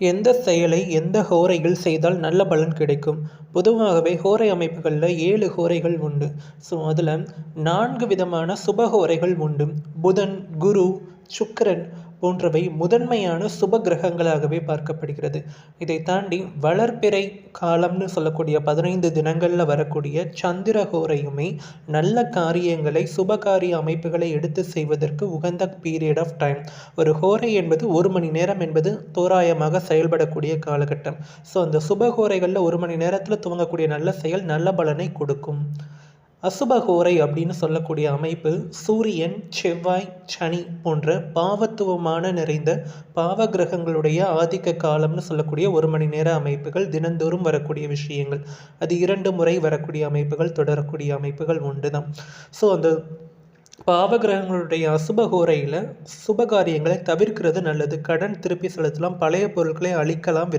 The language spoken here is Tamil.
எந்த செயலை எந்த ஹோரையில் செய்தால் நல்ல பலன் கிடைக்கும்? பொதுவாகவே ஹோரை அமைப்புகளில் 7 ஹோரைகள் உண்டு. ஸோ அதில் 4 விதமான சுப ஹோரைகள் உண்டு. புதன், குரு, சுக்கிரன் போன்றவை முதன்மையான சுப கிரகங்களாகவே பார்க்கப்படுகிறது. இதை தாண்டி வளர்பிறை காலம்னு சொல்லக்கூடிய 15 தினங்களில் வரக்கூடிய சந்திர ஹோரையுமே நல்ல காரியங்களை சுபகாரிய அமைப்புகளை எடுத்து செய்வதற்கு உகந்த பீரியட் ஆஃப் டைம். ஒரு ஹோரை என்பது 1 மணி நேரம் என்பது தோராயமாக செயல்படக்கூடிய காலகட்டம். ஸோ அந்த சுபஹோரைகளில் 1 மணி நேரத்தில் துவங்கக்கூடிய நல்ல செயல் நல்ல பலனை கொடுக்கும். அசுபஹோரை அப்படின்னு சொல்லக்கூடிய அமைப்பு சூரியன், செவ்வாய், சனி போன்ற பாவத்துவமான நிறைந்த பாவ கிரகங்களுடைய ஆதிக்க காலம்னு சொல்லக்கூடிய 1 மணி நேர அமைப்புகள் தினந்தோறும் வரக்கூடிய விஷயங்கள். அது 2 முறை வரக்கூடிய அமைப்புகள், தொடரக்கூடிய அமைப்புகள் உண்டு தான். ஸோ அந்த பாவகிரகங்களுடைய அசுபஹோரையில் சுபகாரியங்களை தவிர்க்கிறது நல்லது. கடன் திருப்பி செலுத்தலாம், பழைய பொருட்களை அழிக்கலாம்.